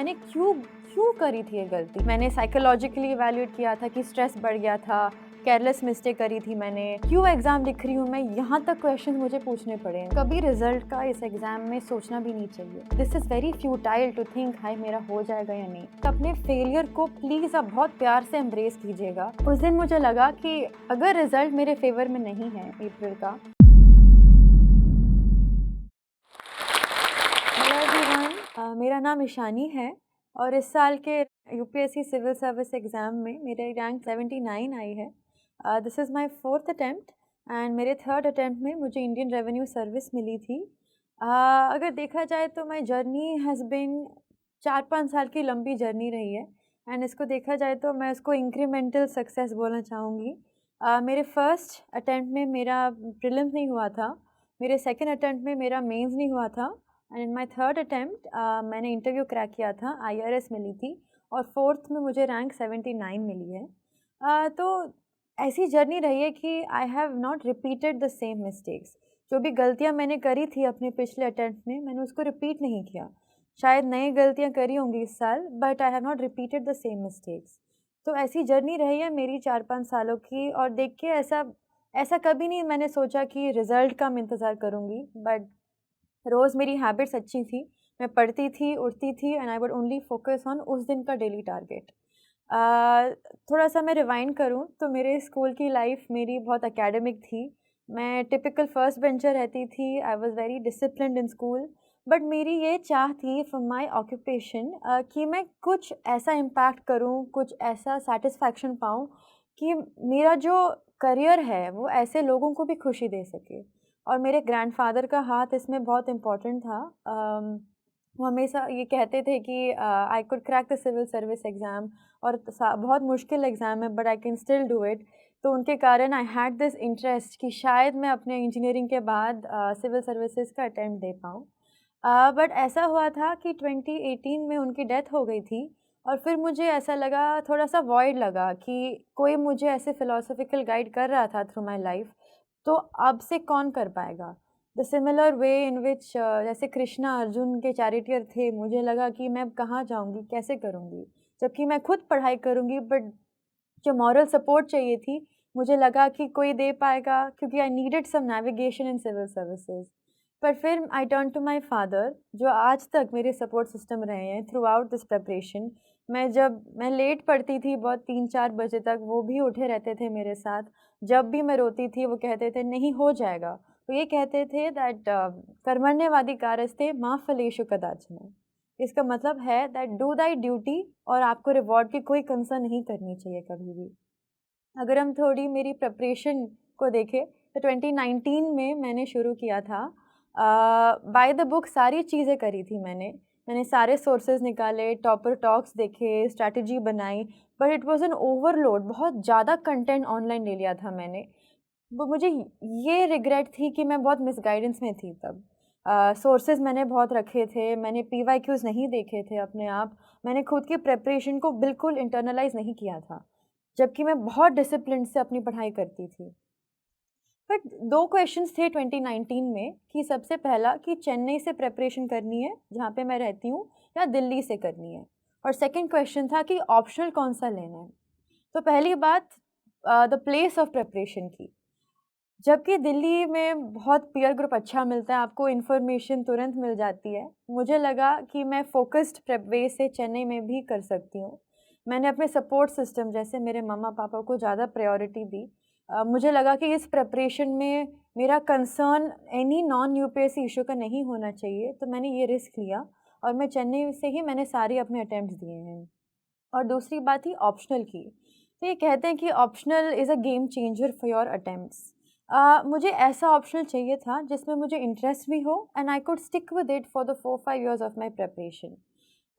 मैंने क्यों क्यों करी थी ये गलती। मैंने साइकोलॉजिकली इवैल्यूएट किया था कि स्ट्रेस बढ़ गया था, केयरलेस मिस्टेक करी थी मैंने, क्यों एग्ज़ाम लिख रही हूँ मैं, यहाँ तक क्वेश्चन मुझे पूछने पड़े। कभी रिजल्ट का इस एग्ज़ाम में सोचना भी नहीं चाहिए। This is very futile to think हाय मेरा हो जाएगा या नहीं। तो अपने फेलियर को प्लीज़ आप बहुत प्यार से एम्ब्रेस कीजिएगा। उस दिन मुझे लगा कि अगर रिजल्ट मेरे फेवर में नहीं है अप्रैल का। हेलो एवरीवन, मेरा नाम ईशानी है और इस साल के यूपीएससी सिविल सर्विस एग्ज़ाम में मेरे रैंक 79 आई है। This is my fourth attempt and मेरे थर्ड अटेम्प्ट में मुझे इंडियन रेवेन्यू सर्विस मिली थी। अगर देखा जाए तो माय जर्नी हैज़ बिन 4-5 साल की लंबी जर्नी रही है एंड इसको देखा जाए तो मैं इसको इंक्रीमेंटल सक्सेस बोलना चाहूँगी। मेरे फर्स्ट अटेम्प्ट में मेरा प्रीलिम्स नहीं हुआ था, मेरे सेकेंड अटेम्प्ट में मेरा मेंस नहीं हुआ था and in my third attempt मैंने इंटरव्यू क्रैक किया था, आईआरएस मिली थी और फोर्थ में मुझे रैंक 79 मिली है। तो ऐसी जर्नी रही है कि I have not repeated the same mistakes. जो भी गलतियां मैंने करी थी अपने पिछले अटेम्प्ट में, मैंने उसको रिपीट नहीं किया। शायद नई गलतियां करी होंगी इस साल, but I have not repeated the same mistakes. तो ऐसी जर्नी रही है मेरी 4-5 सालों की और देख के ऐसा ऐसा कभी नहीं मैंने सोचा कि रिज़ल्ट का मैं इंतज़ार करूँगी, बट रोज़ मेरी हैबिट्स अच्छी थी। मैं पढ़ती थी, उठती थी and I would only focus on उस दिन का डेली टारगेट। थोड़ा-सा मैं रिवाइंड करूँ तो मेरे स्कूल की लाइफ मेरी बहुत एकेडमिक थी। मैं टिपिकल फर्स्ट बेंचर रहती थी। I was very disciplined in school. But मेरी ये चाह थी फ्रॉम माय ऑक्यूपेशन कि मैं कुछ ऐसा इम्पैक्ट करूँ, कुछ ऐसा सैटिस्फैक्शन पाऊँ कि मेरा जो करियर है वो ऐसे लोगों को भी खुशी दे सके। और मेरे ग्रैंडफ़ादर का हाथ इसमें बहुत इम्पोर्टेंट था। वो हमेशा ये कहते थे कि I could crack the civil service exam और बहुत मुश्किल एग्ज़ाम है but I can still do it. तो उनके कारण आई हैड दिस इंटरेस्ट कि शायद मैं अपने इंजीनियरिंग के बाद सिविल सर्विसेज का अटेम्प्ट दे पाऊँ। बट ऐसा हुआ था कि 2018 में उनकी डेथ हो गई थी और फिर मुझे ऐसा लगा, थोड़ा-सा वॉइड लगा कि कोई मुझे ऐसे फ़िलॉसफ़िकल गाइड कर रहा था थ्रू माय लाइफ़, तो अब से कौन कर पाएगा? द सिमिलर वे इन विच जैसे कृष्णा अर्जुन के चैरिटियर थे, मुझे लगा कि मैं कहाँ जाऊँगी, कैसे करूँगी? जबकि मैं खुद पढ़ाई करूँगी बट जो मॉरल सपोर्ट चाहिए थी, मुझे लगा कि कोई दे पाएगा क्योंकि I needed some navigation in civil services. पर फिर I turn to my father जो आज तक मेरे सपोर्ट सिस्टम रहे हैं थ्रू आउट दिस प्रिपरेशन। जब मैं लेट पढ़ती थी बहुत 3-4 बजे तक, वो भी उठे रहते थे मेरे साथ। जब भी मैं रोती थी वो कहते थे नहीं हो जाएगा। तो ये कहते थे दैट कर्मण्यवादी कारस्ते माँ फलेषु कदाचन। इसका मतलब है दैट डू दाई ड्यूटी और आपको रिवॉर्ड की कोई कंसर्न नहीं करनी चाहिए कभी भी। अगर हम थोड़ी मेरी प्रिपरेशन को देखें तो 2019 में मैंने शुरू किया था। बाय द बुक सारी चीज़ें करी थी मैंने सारे सोर्सेज़ निकाले, टॉपर टॉक्स देखे, स्ट्रैटेजी बनाई, but it was an overload. बहुत ज़्यादा कंटेंट ऑनलाइन ले लिया था मैंने। वो मुझे ये रिग्रेट थी कि मैं बहुत मिसगाइडेंस में थी तब। सोर्सेज़ मैंने बहुत रखे थे, मैंने पीवाईक्यूज़ नहीं देखे थे अपने आप, मैंने खुद की प्रिपरेशन को बिल्कुल इंटरनलाइज़ नहीं किया था, जबकि मैं बहुत डिसिप्लिन से अपनी पढ़ाई करती थी। बट 2 क्वेश्चन्स थे 2019 में कि सबसे पहला कि चेन्नई से प्रिपरेशन करनी है, जहाँ पे मैं रहती हूँ, या दिल्ली से करनी है, और सेकंड क्वेश्चन था कि ऑप्शनल कौन-सा लेना है। तो पहली बात द प्लेस ऑफ प्रिपरेशन की। जबकि दिल्ली में बहुत पीयर ग्रुप अच्छा मिलता है, आपको इन्फॉर्मेशन तुरंत मिल जाती है। मुझे लगा कि मैं फ़ोकस्ड प्रेप वे से चेन्नई में भी कर सकती हूँ। मैंने अपने सपोर्ट सिस्टम जैसे मेरे मम्मा-पापा को ज़्यादा प्रायोरिटी दी। मुझे लगा कि इस प्रिपरेशन में मेरा concern any non UPSC issue का नहीं होना चाहिए, तो मैंने ये रिस्क लिया और मैं चेन्नई से ही मैंने सारे अपने अटेम्प्ट्स दिए हैं। और दूसरी बात थी ऑप्शनल की। तो ये कहते हैं कि optional is a game changer for your attempts. मुझे ऐसा ऑप्शनल चाहिए था जिसमें मुझे इंटरेस्ट भी हो and I could stick with it for the 4-5 years of my preparation.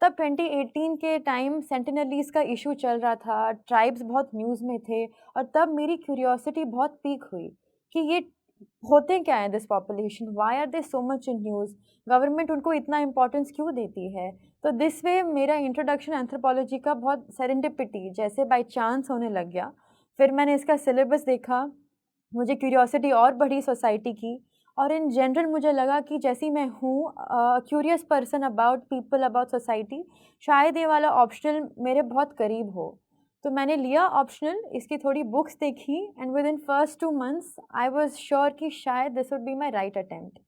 तब 2018 के टाइम सेंटिनलीज़ का इशू चल रहा था, ट्राइब्स बहुत न्यूज़ में थे और तब मेरी क्यूरियोसिटी बहुत पीक हुई कि ये होते क्या हैं this population, why are they so much in news, government उनको इतना इम्पोर्टेंस क्यों देती है। तो दिस वे मेरा इंट्रोडक्शन एंथ्रोपोलॉजी का बहुत सेरेंडिपिटी जैसे बाय चांस होने लग गया। फिर मैंने इसका सिलेबस देखा, मुझे क्यूरियोसिटी और बढ़ी सोसाइटी की और इन जनरल मुझे लगा कि जैसी मैं हूँ curious person about people about society, शायद ये वाला ऑप्शनल मेरे बहुत करीब हो। तो मैंने लिया ऑप्शनल, इसकी थोड़ी बुक्स देखी and within first 2 months I was sure कि शायद this would be my right attempt.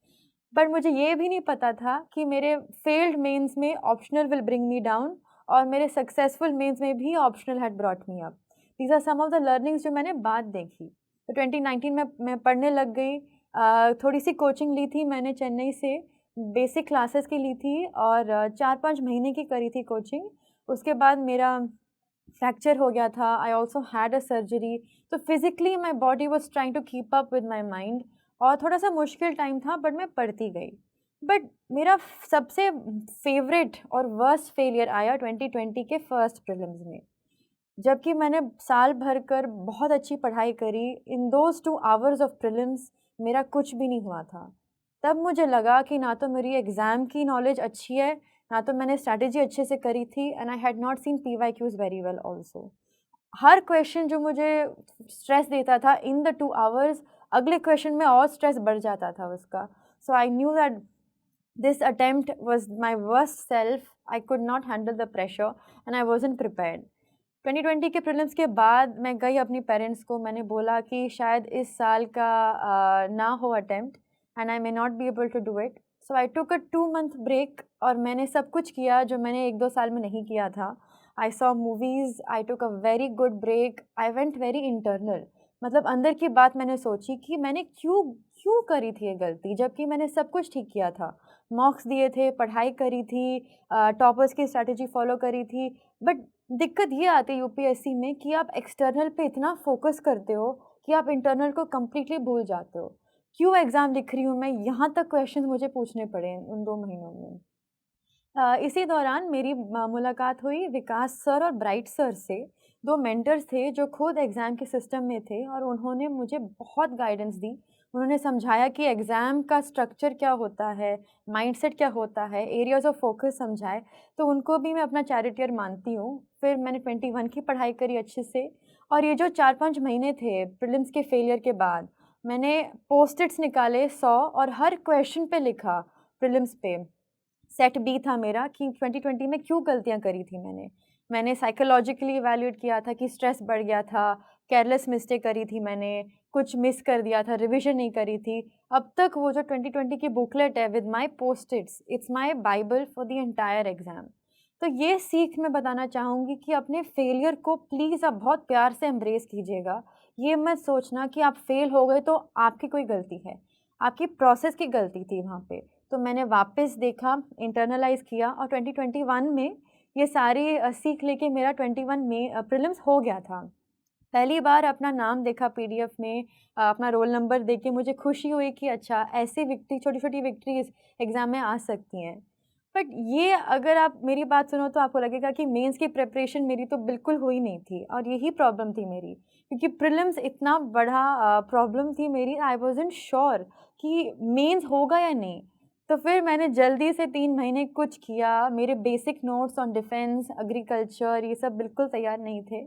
But मुझे ये भी नहीं पता था कि मेरे फेल्ड मेंस में optional will bring me down और मेरे सक्सेसफुल मेंस में भी optional had brought me up. These are some of the learnings जो मैंने बाद देखी। तो 2019 में मैं पढ़ने लग गई। थोड़ी सी कोचिंग ली थी मैंने चेन्नई से, बेसिक क्लासेस की ली थी और 4-5 महीने की करी थी कोचिंग। उसके बाद मेरा फ्रैक्चर हो गया था, I also had a surgery. तो physically my body was trying to keep up with my mind और थोड़ा सा मुश्किल टाइम था, बट मैं पढ़ती गई। बट मेरा सबसे फेवरेट और वर्स्ट फेलियर आया 2020 के फर्स्ट प्रीलिम्स में। जबकि मैंने साल भर कर बहुत अच्छी पढ़ाई करी, in those 2 hours of prelims मेरा कुछ भी नहीं हुआ था। तब मुझे लगा कि ना तो मेरी एग्ज़ाम की नॉलेज अच्छी है, ना तो मैंने स्ट्रैटेजी अच्छे से करी थी, and I had not seen PYQs very well also. हर क्वेश्चन जो मुझे स्ट्रेस देता था इन द 2 आवर्स, अगले क्वेश्चन में और स्ट्रेस बढ़ जाता था उसका। So I knew that this attempt was my worst self, I could not handle the pressure and I wasn't prepared. 2020 के प्रीलिम्स के बाद मैं गई अपनी पेरेंट्स को, मैंने बोला कि शायद इस साल का ना हो attempt and I may not be able to do it. So I took a 2 month break और मैंने सब कुछ किया जो मैंने 1-2 साल में नहीं किया था। I saw movies, I took a very good break, I went very internal. मतलब अंदर की बात मैंने सोची कि मैंने क्यों क्यों करी थी ये गलती, जबकि मैंने सब कुछ ठीक किया था। मॉक्स दिए थे, पढ़ाई करी थी, टॉपर्स की स्ट्रैटेजी फ़ॉलो करी थी। बट दिक्कत ये आती है यूपीएससी में कि आप एक्सटर्नल पे इतना फ़ोकस करते हो कि आप इंटरनल को कम्प्लीटली भूल जाते हो। क्यों एग्ज़ाम लिख रही हूँ मैं, यहाँ तक क्वेश्चन मुझे पूछने पड़े उन 2 महीनों में। इसी दौरान मेरी मुलाकात हुई विकास सर और ब्राइट सर से। 2 मेंटर्स थे जो खुद एग्ज़ाम के सिस्टम में थे और उन्होंने मुझे बहुत गाइडेंस दी। उन्होंने समझाया कि एग्ज़ाम का स्ट्रक्चर क्या होता है, माइंडसेट क्या होता है, एरियाज़ ऑफ फ़ोकस समझाए, तो उनको भी मैं अपना चैरिटियर मानती हूँ। फिर मैंने 21 की पढ़ाई करी अच्छे से और ये जो 4-5 महीने थे प्रीलिम्स के फेलियर के बाद, मैंने पोस्ट-इट्स निकाले 100 और हर क्वेश्चन पे लिखा प्रीलिम्स पे। सेट बी था मेरा कि 2020 में क्यों गलतियाँ करी थी मैंने। मैंने साइकोलॉजिकली इवैल्यूएट किया था कि स्ट्रेस बढ़ गया था, केयरलेस मिस्टेक करी थी मैंने, कुछ मिस कर दिया था, रिविज़न नहीं करी थी। अब तक वो जो 2020 की बुकलेट है with my post-it's, it's my Bible for the entire exam. तो ये सीख मैं बताना चाहूँगी कि अपने फेलियर को प्लीज़ आप बहुत प्यार से एम्ब्रेस कीजिएगा। ये मत सोचना कि आप फेल हो गए तो आपकी कोई गलती है, आपकी प्रोसेस की गलती थी वहाँ पे। तो मैंने वापस देखा, इंटरनलाइज़ किया और 2021 में ये सारी सीख लेके मेरा 21 में प्रीलिम्स हो गया था। पहली बार अपना नाम देखा पीडीएफ में, अपना रोल नंबर देख के मुझे खुशी हुई कि अच्छा ऐसे छोटी-छोटी विक्ट्रीज़ एग्ज़ाम में आ सकती हैं। बट ये अगर आप मेरी बात सुनो तो आपको लगेगा कि मेंस की प्रिपरेशन मेरी तो बिल्कुल हुई नहीं थी और यही प्रॉब्लम थी मेरी। क्योंकि प्रीलिम्स इतना बड़ा प्रॉब्लम थी मेरी, आई वाज़न्ट श्योर कि मेंस होगा या नहीं। तो फिर मैंने जल्दी से 3 महीने कुछ किया, मेरे basic notes on defence, agriculture ये सब बिल्कुल तैयार नहीं थे।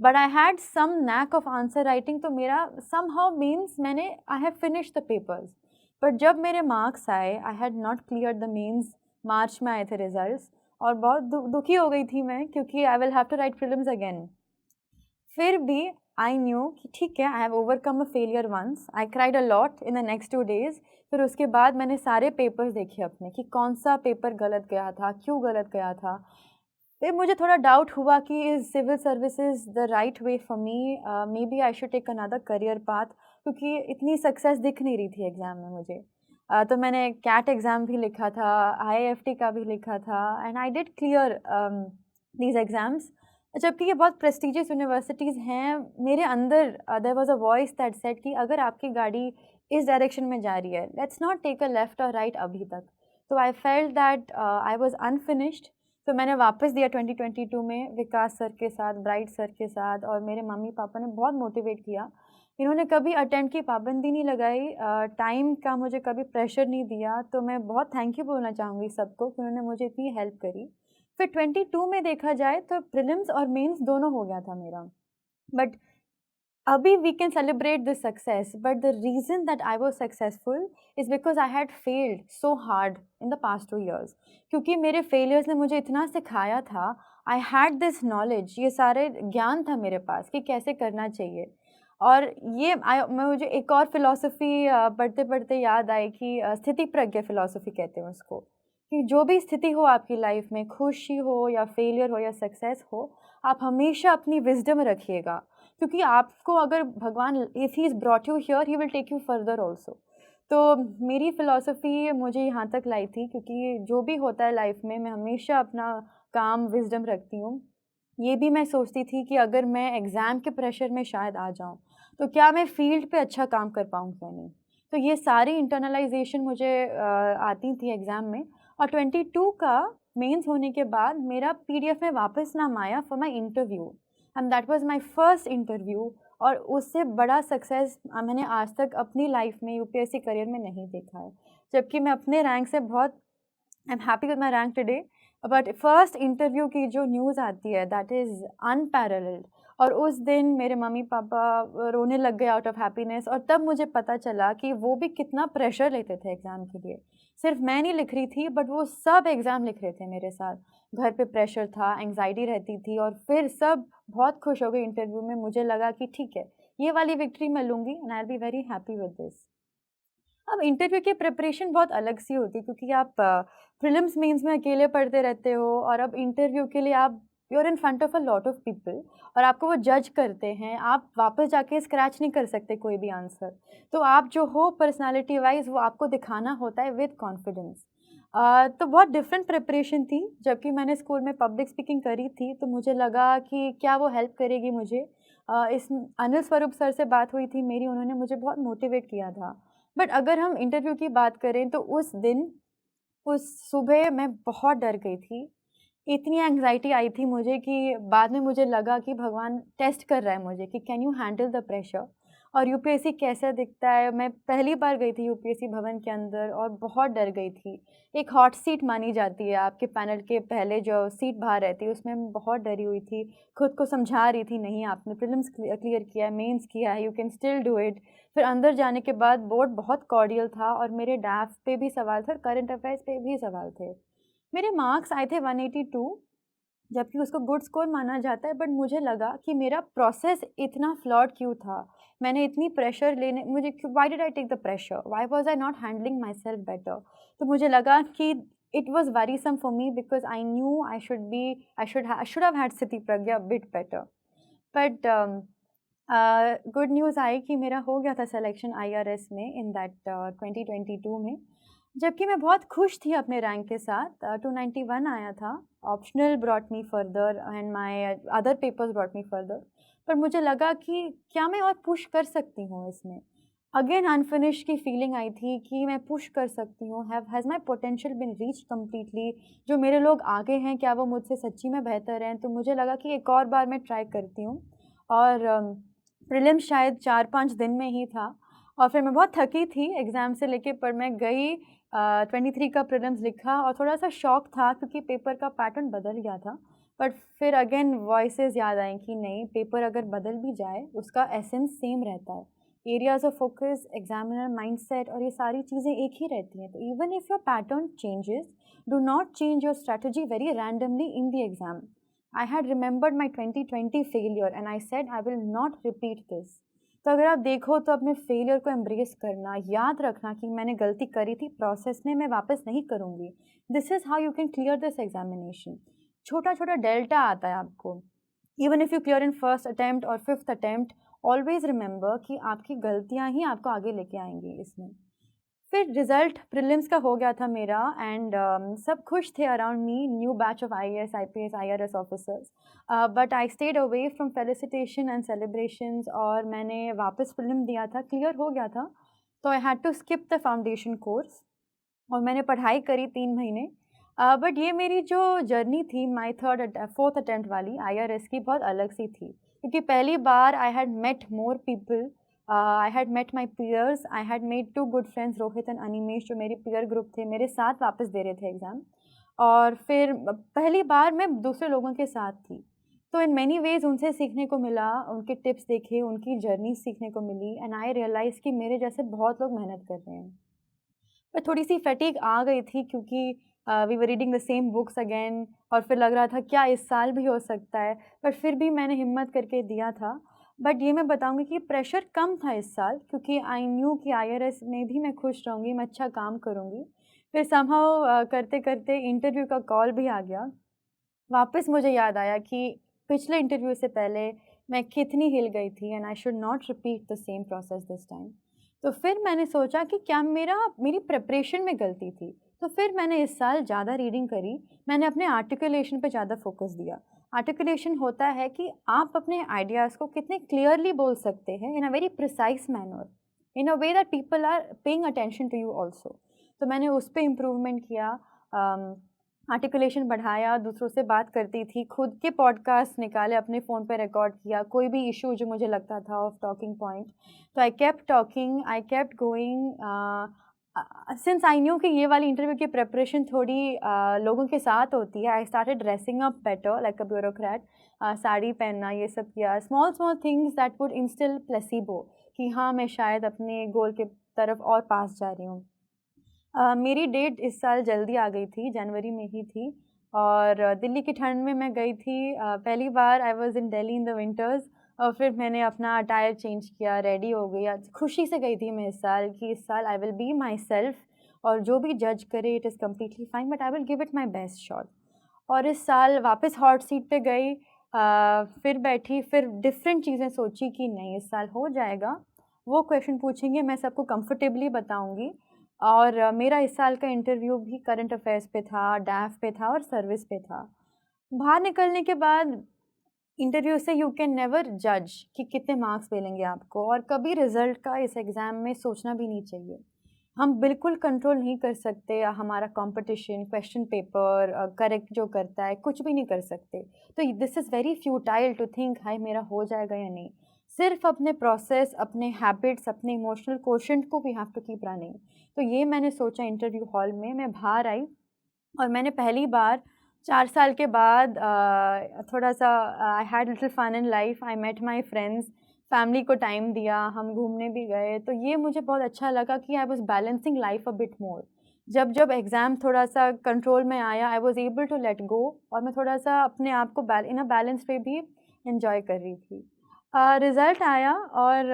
But I had some knack of answer writing, तो मेरा समहाउ मीन्स मैंने I have finished the papers. But जब मेरे मार्क्स आए, I had not cleared the mains. मार्च में आए थे रिजल्ट्स और बहुत दुखी हो गई थी मैं क्योंकि I will have to write prelims again. फिर भी आई न्यू कि ठीक है, I have overcome a failure once. I cried a lot in the next 2 days. फिर उसके बाद मैंने सारे पेपर्स देखे अपने कि कौन सा पेपर गलत गया था, क्यों गलत गया था। फिर मुझे थोड़ा डाउट हुआ कि is civil services the right way for me, maybe I should take another career path, क्योंकि इतनी सक्सेस दिख नहीं रही थी एग्ज़ाम में मुझे। तो मैंने कैट एग्ज़ाम भी लिखा था, आईआईएफटी का भी लिखा था and I did clear these exams. जबकि ये बहुत प्रेस्टिजियस यूनिवर्सिटीज़ हैं, मेरे अंदर there was a voice that said कि अगर आपकी गाड़ी इस डायरेक्शन में जा रही है, let's not take a left और राइट अभी तक। तो I felt that I was unfinished. तो मैंने वापस दिया 2022 में विकास सर के साथ, ब्राइट सर के साथ, और मेरे मम्मी-पापा ने बहुत मोटिवेट किया। इन्होंने कभी अटेम्प्ट की पाबंदी नहीं लगाई, टाइम का मुझे कभी प्रेशर नहीं दिया, तो मैं बहुत थैंक यू बोलना चाहूँगी सबको कि उन्होंने मुझे इतनी हेल्प करी। फिर 22 में देखा जाए तो प्रीलिम्स और मेंस दोनों हो गया था मेरा। But Abhi we can celebrate the success, but the reason that I was successful is because I had failed so hard in the past 2 years. क्योंकि मेरे failures ने मुझे इतना सिखाया था, I had this knowledge, ये सारे ज्ञान था मेरे पास कि कैसे करना चाहिए। और ये मैं मुझे एक और फिलॉसफी पढ़ते पढ़ते याद आई कि स्थिति प्रज्ञ फिलॉसफी कहते हैं उसको, कि जो भी स्थिति हो आपकी लाइफ में, खुशी हो या फेलियर हो या सक्सेस हो, आप हमेशा अपनी विजडम रखिएगा, क्योंकि आपको अगर भगवान, if he is brought you here, he will take you further also. तो मेरी फ़िलॉसफ़ी मुझे यहाँ तक लाई थी, क्योंकि जो भी होता है लाइफ में, मैं हमेशा अपना काम विज़डम रखती हूँ। ये भी मैं सोचती थी कि अगर मैं एग्ज़ाम के प्रेशर में शायद आ जाऊँ, तो क्या मैं फ़ील्ड पे अच्छा काम कर पाऊँगी या नहीं। तो ये सारी इंटरनलाइज़ेशन मुझे आती थी एग्ज़ाम में। और 22 का मेंस होने के बाद मेरा पीडीएफ में वापस नाम आया for my interview, and that was my first interview. और उससे बड़ा सक्सेस मैंने आज तक अपनी लाइफ में यूपीएससी करियर में नहीं देखा है। जबकि मैं अपने रैंक से बहुत, I am happy with my rank today, but first interview की जो न्यूज़ आती है दैट इज़ अनपैरेलल्ड। और उस दिन मेरे मम्मी-पापा रोने लग गए आउट ऑफ हैप्पीनेस, और तब मुझे पता चला कि वो भी कितना प्रेशर लेते थे एग्ज़ाम के लिए। सिर्फ मैं नहीं लिख रही थी, बट वो सब एग्ज़ाम लिख रहे थे मेरे साथ। घर पे प्रेशर था, एंग्ज़ायटी रहती थी, और फिर सब बहुत खुश हो गए इंटरव्यू में। मुझे लगा कि ठीक है, ये वाली विक्ट्री मैं लूँगी and I will be very happy with this. अब इंटरव्यू की प्रिपरेशन बहुत अलग सी होती है, क्योंकि आप प्रीलिम्स मेंस में अकेले पढ़ते रहते हो, और अब इंटरव्यू के लिए आप, you are in front of a lot of people, और आपको वो जज करते हैं। आप वापस जाके स्क्रैच नहीं कर सकते कोई भी आंसर। तो आप जो हो पर्सनैलिटी वाइज, वो आपको दिखाना होता है विद कॉन्फिडेंस। तो बहुत डिफरेंट प्रिपरेशन थी। जबकि मैंने स्कूल में पब्लिक स्पीकिंग करी थी, तो मुझे लगा कि क्या वो हेल्प करेगी मुझे। इस अनिल स्वरूप सर से बात हुई थी मेरी, उन्होंने मुझे बहुत मोटिवेट किया था। बट अगर हम इंटरव्यू की बात करें, तो उस दिन, उस सुबह मैं बहुत डर गई थी। इतनी एंग्ज़ायटी आई थी मुझे कि बाद में मुझे लगा कि भगवान टेस्ट कर रहा है मुझे कि can you handle the pressure. और यूपीएससी कैसा दिखता है, मैं पहली बार गई थी यूपीएससी भवन के अंदर और बहुत डर गई थी। एक हॉट सीट मानी जाती है, आपके पैनल के पहले जो सीट बाहर रहती है, उसमें मैं बहुत डरी हुई थी। खुद को समझा रही थी, नहीं आपने प्रीलिम्स क्लियर किया है, मेंस किया है, you can still do it. फिर अंदर जाने के बाद बोर्ड बहुत कॉर्डियल था, और मेरे डैफ पे भी सवाल थे और करंट अफेयर्स पे भी सवाल थे। मेरे मार्क्स आए थे 182, जबकि उसको गुड स्कोर माना जाता है, बट मुझे लगा कि मेरा प्रोसेस इतना फ्लॉड क्यों था? मैंने इतनी प्रेशर लेने, मुझे क्यों, why did I take the pressure? Why was I not handling myself better? तो मुझे लगा कि it was worrisome for me, because I knew I should have had स्थिति प्रज्ञा a bit better. But good news आई कि मेरा हो गया था सिलेक्शन आईआरएस में इन दैट 2022 में। जबकि मैं बहुत खुश थी अपने रैंक के साथ। 291 आया था। Optional brought me further and my other papers brought me further. पर मुझे लगा कि क्या मैं और पुश कर सकती हूँ इसमें। अगेन अनफिनिश की फीलिंग आई थी कि मैं पुश कर सकती हूँ। Has my potential been reach completely? जो मेरे लोग आगे हैं, क्या वो मुझसे सच्ची में बेहतर हैं? तो मुझे लगा कि एक और बार मैं ट्राई करती हूँ। और प्रीलिम्स शायद 4-5 दिन में ही था, और फिर मैं बहुत थकी थी एग्ज़ाम से लेके, पर मैं गई 23 का प्रीलिम्स लिखा, और थोड़ा-सा शॉक था क्योंकि पेपर का पैटर्न बदल गया था। बट फिर अगेन वॉइसेस याद आई कि नहीं, पेपर अगर बदल भी जाए, उसका एसेंस सेम रहता है। Areas of focus, examiner mindset, और ये सारी चीज़ें एक ही रहती हैं। तो even if your pattern changes, do not change your strategy very randomly in the exam. I had remembered my 2020 failure and I said I will not repeat this. तो अगर आप देखो, तो अपने फेलियर को एम्ब्रेस करना, याद रखना कि मैंने गलती करी थी, प्रोसेस में मैं वापस नहीं करूँगी। This is how you can clear this examination. छोटा छोटा डेल्टा आता है आपको। Even if you clear in first attempt और फिफ्थ अटैम्प्ट, ऑलवेज रिमेंबर कि आपकी गलतियाँ ही आपको आगे लेके आएंगी इसमें। फिर रिज़ल्ट प्रीलिम्स का हो गया था मेरा, एंड सब खुश थे around me, new batch of IAS, IPS, IRS officers. But I stayed away from felicitation and celebrations, और मैंने वापस प्रीलिम दिया था, क्लियर हो गया था। तो I had to skip the foundation course, और मैंने पढ़ाई करी 3 महीने। बट ये मेरी जो जर्नी थी, माय फोर्थ अटेम्प्ट वाली आईआरएस की, बहुत अलग सी थी, क्योंकि पहली बार I had met more people. I had met my peers, I had made 2 good friends, Rohit and Animesh, जो मेरी पीयर ग्रुप थे, मेरे साथ वापस दे रहे थे एग्ज़ाम। और फिर पहली बार मैं दूसरे लोगों के साथ थी। तो इन मैनी वेज़ उनसे सीखने को मिला, उनके टिप्स देखे, उनकी जर्नी सीखने को मिली एंड आई रियलाइज़ कि मेरे जैसे बहुत लोग मेहनत कर रहे हैं। पर थोड़ी-सी फटीग आ गई थी क्योंकि we were reading the same books again और फिर लग रहा था क्या इस साल भी हो सकता है? पर फिर भी मैंने हिम्मत करके दिया था। बट ये मैं बताऊँगी कि प्रेशर कम था इस साल क्योंकि आई न्यू कि आईआरएस में भी मैं खुश रहूँगी, मैं अच्छा काम करूँगी। फिर समहाउ करते-करते इंटरव्यू का कॉल भी आ गया। वापस मुझे याद आया कि पिछले इंटरव्यू से पहले मैं कितनी हिल गई थी and I should not repeat the same process this time. तो फिर मैंने सोचा कि क्या मेरी प्रिपरेशन में गलती थी? तो फिर मैंने इस साल ज़्यादा रीडिंग करी, मैंने अपने आर्टिकुलेशन पे ज़्यादा फ़ोकस दिया। आर्टिकुलेशन होता है कि आप अपने आइडियाज़ को कितने क्लियरली बोल सकते हैं in a very precise manner, in a way that people are paying attention to you also. तो मैंने उस पे इम्प्रूवमेंट किया, आर्टिकुलेशन बढ़ाया, दूसरों से बात करती थी, खुद के पॉडकास्ट निकाले, अपने फ़ोन पे रिकॉर्ड किया, कोई भी इश्यू जो मुझे लगता था ऑफ टॉकिंग पॉइंट, तो I kept talking, I kept going since I knew कि ये वाली इंटरव्यू की प्रिपरेशन थोड़ी लोगों के साथ होती है, I started dressing up better like a bureaucrat, sari पहनना ये सब किया, small small things that would instil placebo कि हाँ, मैं शायद अपने गोल के तरफ और पास जा रही हूँ। मेरी डेट इस साल जल्दी आ गई थी, जनवरी में ही थी और दिल्ली की ठंड में मैं गई थी। पहली बार I was in Delhi in the winters और फिर मैंने अपना अटायर चेंज किया, रेडी हो गई। आज खुशी से गई थी मैं इस साल कि इस साल आई विल बी माई सेल्फ और जो भी जज करे it is completely fine but I will give it my best shot. और इस साल वापस हॉट सीट पे गई, फिर बैठी, फिर डिफरेंट चीज़ें सोची कि नहीं इस साल हो जाएगा। वो क्वेश्चन पूछेंगे, मैं सबको कंफर्टेबली बताऊँगी और मेरा इस साल का इंटरव्यू भी करंट अफेयर्स पे था, डैफ पे था और सर्विस पे था। बाहर निकलने के बाद इंटरव्यू से यू कैन नेवर जज कि कितने मार्क्स मिलेंगे आपको और कभी रिज़ल्ट का इस एग्ज़ाम में सोचना भी नहीं चाहिए। हम बिल्कुल कंट्रोल नहीं कर सकते हमारा कॉम्पिटिशन, क्वेश्चन पेपर करेक्ट जो करता है, कुछ भी नहीं कर सकते। तो this is very futile to think हाय मेरा हो जाएगा या नहीं। सिर्फ़ अपने प्रोसेस, अपने हैबिट्स, अपने इमोशनल क्वोशंट को we have to keep running. तो ये मैंने सोचा इंटरव्यू हॉल में, मैं बाहर आई और मैंने पहली बार 4 साल के बाद थोड़ा-सा I had little fun in life, I met my friends, family को टाइम दिया, हम घूमने भी गए, तो ये मुझे बहुत अच्छा लगा कि I was balancing life a bit more. जब एग्ज़ाम थोड़ा-सा कंट्रोल में आया, I was able to let go और मैं थोड़ा-सा अपने आप को इन अ बैलेंस्ड वे भी एन्जॉय कर रही थी। रिज़ल्ट आया और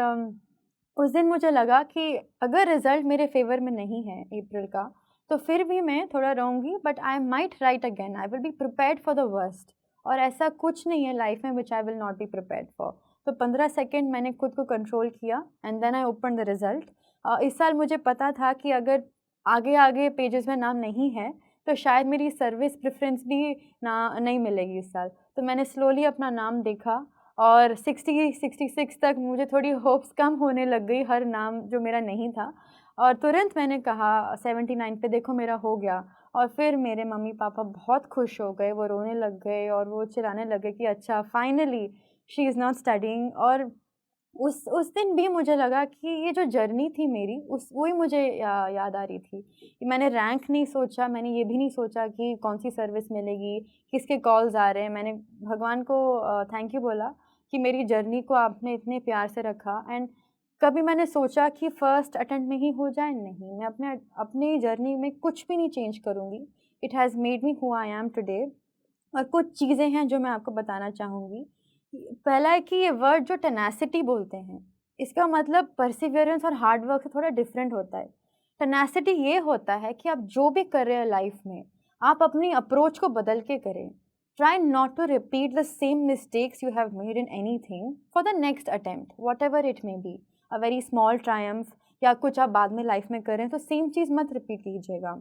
उस दिन मुझे लगा कि अगर रिज़ल्ट मेरे फ़ेवर में नहीं है अप्रैल का, तो फिर भी मैं थोड़ा रोऊँगी but I might write again, I will be prepared for the worst और ऐसा कुछ नहीं है लाइफ़ में which I will not be prepared for. तो 15 सेकंड मैंने खुद को कंट्रोल किया and then I opened the result. इस साल मुझे पता था कि अगर आगे-आगे पेजेज़ में नाम नहीं है, तो शायद मेरी सर्विस प्रेफ़रेंस भी ना नहीं मिलेगी इस साल। तो मैंने स्लोली अपना नाम देखा और 60-66 तक मुझे थोड़ी होप्स कम होने लग गई, हर नाम जो मेरा नहीं था और तुरंत मैंने कहा 79 पे देखो मेरा हो गया और फिर मेरे मम्मी-पापा बहुत खुश हो गए, वो रोने लग गए और वो चिल्लाने लगे कि अच्छा finally she is not studying और उस दिन भी मुझे लगा कि ये जो जर्नी थी मेरी उस वही मुझे याद आ रही थी कि मैंने रैंक नहीं सोचा, मैंने ये भी नहीं सोचा कि कौन-सी सर्विस मिलेगी, किसके कॉल्स आ रहे हैं। मैंने भगवान को थैंक यू बोला कि मेरी जर्नी को आपने इतने प्यार से रखा एंड कभी मैंने सोचा कि फर्स्ट अटेम्प्ट में ही हो जाए, नहीं। मैं अपनी जर्नी में कुछ भी नहीं चेंज करूँगी। It has made me who I am today और कुछ चीज़ें हैं जो मैं आपको बताना चाहूँगी। पहला है कि ये वर्ड जो टेनासिटी बोलते हैं, इसका मतलब परसिवियरेंस और हार्ड वर्क से थोड़ा डिफरेंट होता है। टेनासिटी ये होता है कि आप जो भी कर रहे हो लाइफ में, आप अपनी अप्रोच को बदल के करें। Try not to repeat the same mistakes you have made in anything for the next attempt, whatever it may be. A very small triumph या कुछ आप बाद में लाइफ में करें, तो सेम चीज़ मत रिपीट कीजिएगा।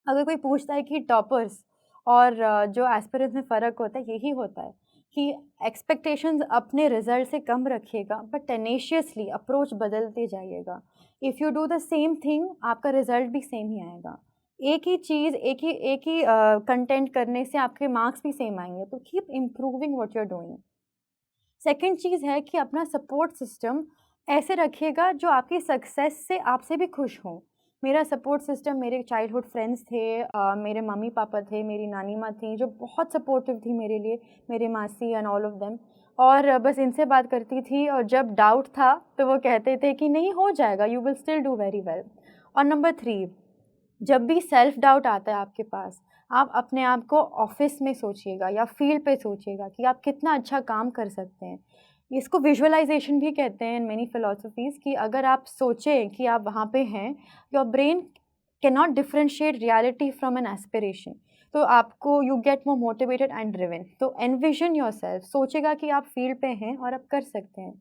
अगर कोई पूछता है कि टॉपर्स और जो एस्पिरेंट्स में फ़र्क होता है, यही होता है कि एक्सपेक्टेशंस अपने रिज़ल्ट से कम रखिएगा बट टेनेशियसली अप्रोच बदलते जाइएगा। If you do the same thing, आपका रिज़ल्ट भी सेम ही आएगा। एक ही चीज़, एक ही कंटेंट करने से आपके मार्क्स भी सेम आएँगे, तो keep improving what you are doing. Second चीज़ है कि अपना सपोर्ट सिस्टम ऐसे रखिएगा जो आपकी सक्सेस से आपसे भी खुश हों। मेरा सपोर्ट सिस्टम मेरे चाइल्डहुड फ्रेंड्स थे, मेरे मम्मी पापा थे, मेरी नानी माँ थी जो बहुत सपोर्टिव थी मेरे लिए, मेरे मासी एंड ऑल ऑफ देम। और बस इनसे बात करती थी और जब डाउट था तो वो कहते थे कि नहीं हो जाएगा, you will still do very well. और नंबर 3, जब भी सेल्फ डाउट आता है आपके पास, आप अपने आप को ऑफिस में सोचिएगा या फील्ड पे सोचिएगा कि आप कितना अच्छा काम कर सकते हैं। इसको विजुअलाइजेशन भी कहते हैं इन मेनी फिलॉसफीज़, कि अगर आप सोचें कि आप वहाँ पे हैं, your brain can not differentiate reality from N aspiration, तो आपको you get more motivated and driven. तो एनविजन योर सेल्फ, सोचेगा कि आप फील्ड पे हैं और आप कर सकते हैं।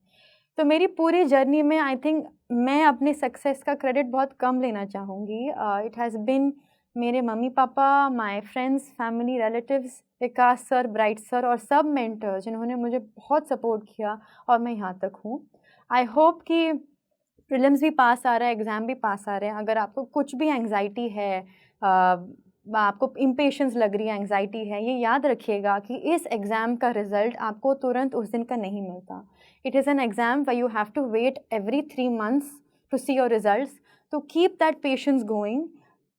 तो मेरी पूरी जर्नी में आई थिंक मैं अपनी सक्सेस का क्रेडिट बहुत कम लेना चाहूँगी। इट हैज़ बिन मेरे mummy papa, my friends, family, relatives, Vikas sir, bright sir और सब मेंटर्स जिन्होंने मुझे बहुत सपोर्ट किया और मैं यहाँ तक हूँ। आई होप कि प्रीलिम्स भी पास आ रहा है, एग्ज़ाम भी पास आ रहे हैं। अगर आपको कुछ भी एंग्जाइटी है, आपको इम्पेशेंस लग रही है, एंग्जाइटी है, ये याद रखिएगा कि इस एग्ज़ाम का रिज़ल्ट आपको तुरंत उस दिन का नहीं मिलता। It is an exam where you have to wait every 3 months to see your results. So keep that patience going.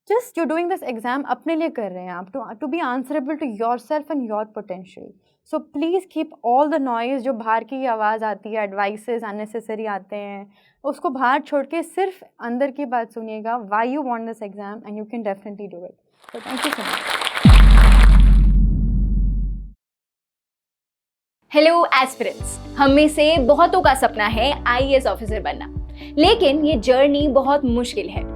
Just you're doing this exam अपने लिए कर रहे हैं आप, to be answerable to yourself and your potential. So please keep all the noise, जो बाहर की आवाज़ आती है, advices unnecessary आते हैं, उसको बाहर छोड़ के सिर्फ अंदर की बात सुनिएगा, why you want this exam and you can definitely do it. So thank you so much. Hello aspirants, हम में से बहुतों का सपना है आईएएस ऑफिसर बनना, लेकिन ये जर्नी बहुत मुश्किल है।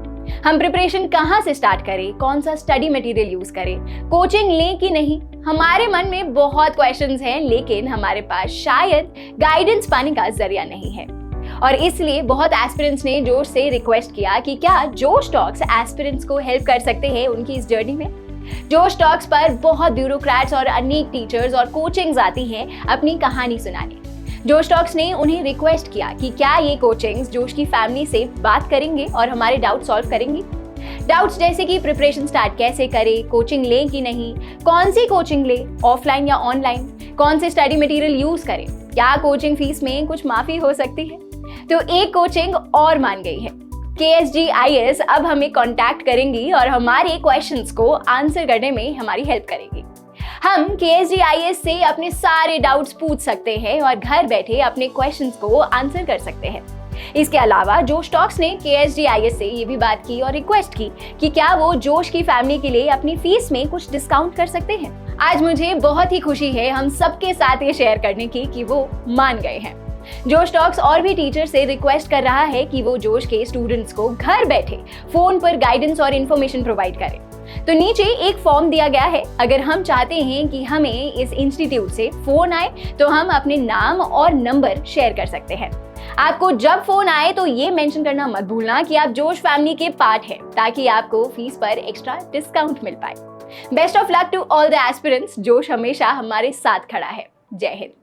हम प्रिपरेशन कहाँ से स्टार्ट करें, कौन सा स्टडी मटेरियल यूज करें, कोचिंग लें कि नहीं, हमारे मन में बहुत क्वेश्चंस हैं, लेकिन हमारे पास शायद गाइडेंस पाने का जरिया नहीं है। और इसलिए बहुत एस्पिरेंट्स ने जोश से रिक्वेस्ट किया कि क्या जोश टॉक्स एस्पिरेंट्स को हेल्प कर सकते हैं उनकी इस जर्नी में। जोश टॉक्स पर बहुत ब्यूरोक्रेट्स और अनेक टीचर्स और कोचिंग्स आती हैं अपनी कहानी सुनाने। जोश टॉक्स ने उन्हें रिक्वेस्ट किया कि क्या ये कोचिंग्स जोश की फैमिली से बात करेंगे और हमारे डाउट सॉल्व करेंगी। डाउट्स जैसे कि प्रिपरेशन स्टार्ट कैसे करें, कोचिंग लें कि नहीं, कौन सी कोचिंग लें, ऑफलाइन या ऑनलाइन, कौन से स्टडी मटेरियल यूज करें, क्या कोचिंग फीस में कुछ माफी हो सकती है। तो एक कोचिंग और मान गई है, KSGIS अब हमें कांटेक्ट करेंगी और हमारे क्वेश्चंस को आंसर करने में हमारी हेल्प करेंगी। हम KSGIS से अपने सारे डाउट्स पूछ सकते हैं और घर बैठे अपने क्वेश्चंस को आंसर कर सकते हैं। इसके अलावा जोश टॉक्स ने KSGIS से ये भी बात की और रिक्वेस्ट की कि क्या वो जोश की फैमिली के लिए अपनी फीस में कुछ डिस्काउंट कर सकते हैं। आज मुझे बहुत ही खुशी है हम सबके साथ ये शेयर करने की कि वो मान गए हैं। जोश टॉक्स और भी टीचर से रिक्वेस्ट कर रहा है कि वो जोश के स्टूडेंट्स को घर बैठे फोन पर गाइडेंस और इन्फॉर्मेशन प्रोवाइड करें। तो नीचे एक फॉर्म दिया गया है, अगर हम चाहते हैं कि हमें इस इंस्टीट्यूट से फोन आए तो हम अपने नाम और नंबर शेयर कर सकते हैं। आपको जब फोन आए तो ये मेंशन करना मत भूलना कि आप जोश फैमिली के पार्ट हैं, ताकि आपको फीस पर एक्स्ट्रा डिस्काउंट मिल पाए। Best of luck to all the aspirants, जोश हमेशा हमारे साथ खड़ा है। जय हिंद।